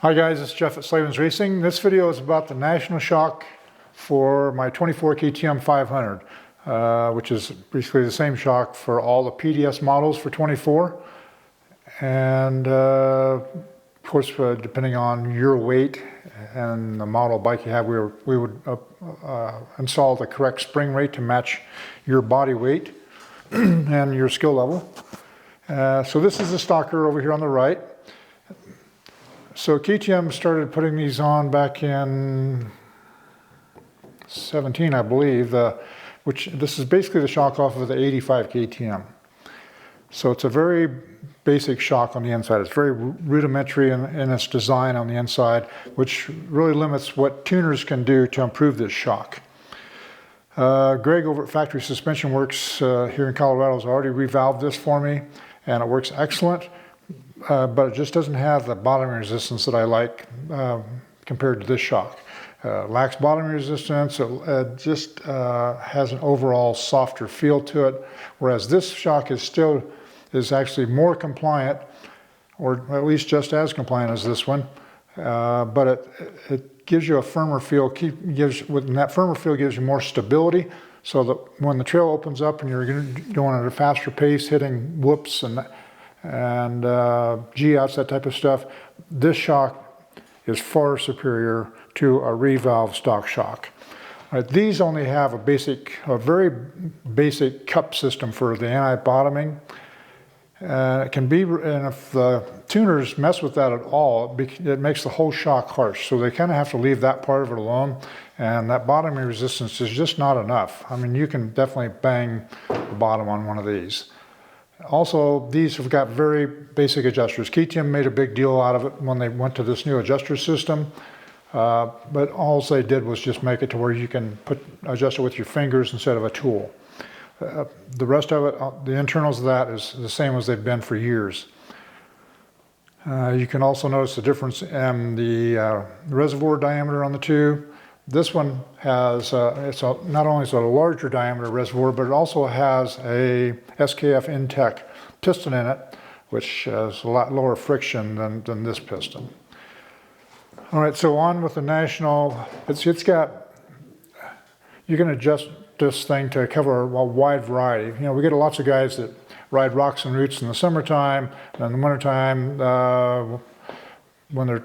Hi guys, it's Jeff at Slavens Racing. This video is about the national shock for my 24 KTM 500, which is basically the same shock for all the PDS models for 24. And of course, depending on your weight and the model bike you have, we would install the correct spring rate to match your body weight and your skill level. So this is the stocker over here on the right. So KTM started putting these on back in 17, I believe, which this is basically the shock off of the 85 KTM. So it's a very basic shock on the inside. It's very rudimentary in its design on the inside, which really limits what tuners can do to improve this shock. Greg over at Factory Suspension Works here in Colorado has already revalved this for me, and it works excellent. But it just doesn't have the bottoming resistance that I like compared to this shock. Lacks bottoming resistance, it just has an overall softer feel to it, whereas this shock is actually more compliant, or at least just as compliant as this one, but it gives you a firmer feel, and that firmer feel gives you more stability, so that when the trail opens up and you're going at a faster pace, hitting whoops and G-outs, that type of stuff, this shock is far superior to a revalve stock shock. These only have a very basic cup system for the anti-bottoming. It can be, and if the tuners mess with that at all, it makes the whole shock harsh. So they kind of have to leave that part of it alone. And that bottoming resistance is just not enough. I mean, you can definitely bang the bottom on one of these. Also, these have got very basic adjusters. KTM made a big deal out of it when they went to this new adjuster system, but all they did was just make it to where you can adjust it with your fingers instead of a tool. The rest of it, the internals of that is the same as they've been for years. You can also notice the difference in the reservoir diameter on the two. This one has, not only is it a larger diameter reservoir, but it also has a SKF Intech piston in it, which has a lot lower friction than this piston. All right, so on with the national, it's got, you can adjust this thing to cover a wide variety. You know, we get lots of guys that ride rocks and roots in the summertime, and in the wintertime, when they're,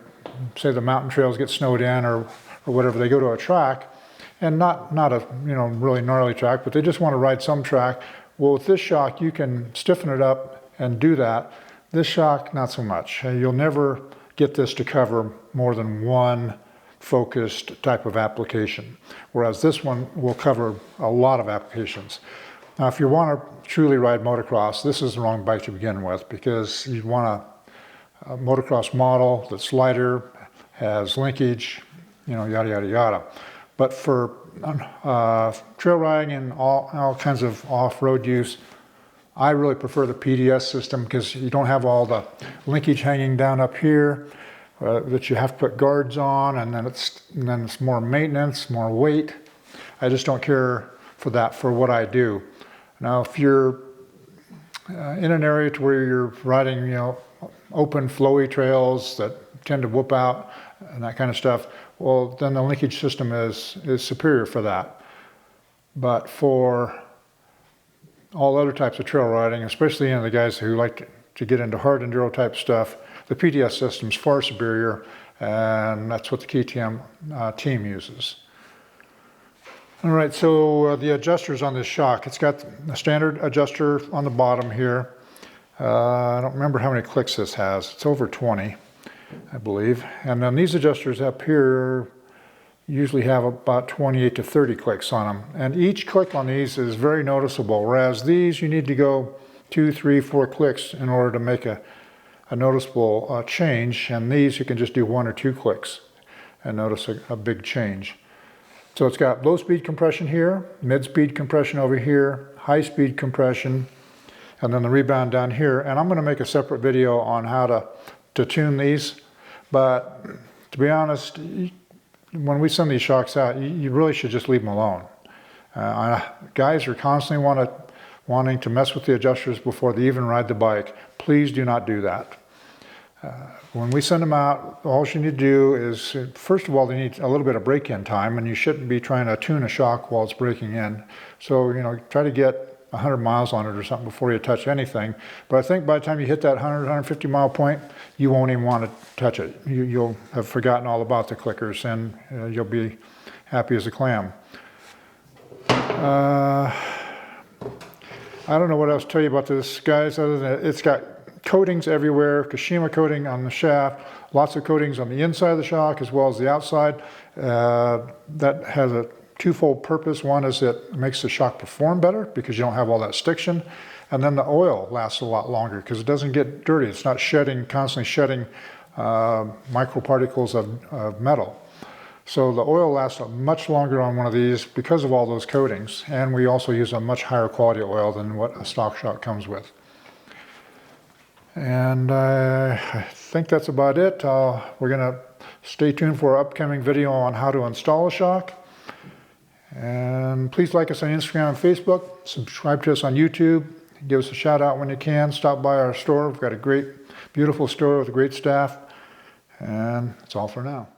say the mountain trails get snowed in or whatever, they go to a track, and not a really gnarly track, but they just want to ride some track. Well, with this shock, you can stiffen it up and do that. This shock, not so much. You'll never get this to cover more than one focused type of application, whereas this one will cover a lot of applications. Now, if you want to truly ride motocross, this is the wrong bike to begin with, because you want a motocross model that's lighter, has linkage, yada, yada, yada. But for trail riding and all kinds of off-road use, I really prefer the PDS system, because you don't have all the linkage hanging down up here that you have to put guards on, and then it's more maintenance, more weight. I just don't care for that for what I do. Now, if you're in an area to where you're riding, open, flowy trails that tend to whoop out and that kind of stuff, well, then the linkage system is superior for that. But for all other types of trail riding, especially the guys who like to get into hard enduro type stuff, the PDS system is far superior, and that's what the KTM team uses. All right, so the adjusters on this shock, it's got a standard adjuster on the bottom here. I don't remember how many clicks this has. It's over 20. I believe. And then these adjusters up here usually have about 28 to 30 clicks on them. And each click on these is very noticeable, whereas these you need to go 2, 3, 4 clicks in order to make a noticeable change. And these you can just do 1 or 2 clicks and notice a big change. So it's got low speed compression here, mid speed compression over here, high speed compression, and then the rebound down here. And I'm going to make a separate video on how to tune these, but to be honest, when we send these shocks out, you really should just leave them alone. Guys are constantly wanting to mess with the adjusters before they even ride the bike. Please do not do that. When we send them out, all you need to do is, first of all, they need a little bit of break-in time, and you shouldn't be trying to tune a shock while it's breaking in. So, you know, try to get 100 miles on it or something before you touch anything. But I think by the time you hit that 100, 150 mile point, you won't even want to touch it. You'll have forgotten all about the clickers, and you'll be happy as a clam. I don't know what else to tell you about this, guys, other than it's got coatings everywhere, Kashima coating on the shaft, lots of coatings on the inside of the shock as well as the outside. That has a twofold purpose. One is it makes the shock perform better because you don't have all that stiction. And then the oil lasts a lot longer because it doesn't get dirty. It's not shedding, constantly shedding microparticles of metal. So the oil lasts much longer on one of these because of all those coatings. And we also use a much higher quality oil than what a stock shock comes with. And I think that's about it. We're going to stay tuned for an upcoming video on how to install a shock. And please like us on Instagram and Facebook. Subscribe to us on YouTube. Give us a shout out when you can. Stop by our store. We've got a great, beautiful store with a great staff. And that's all for now.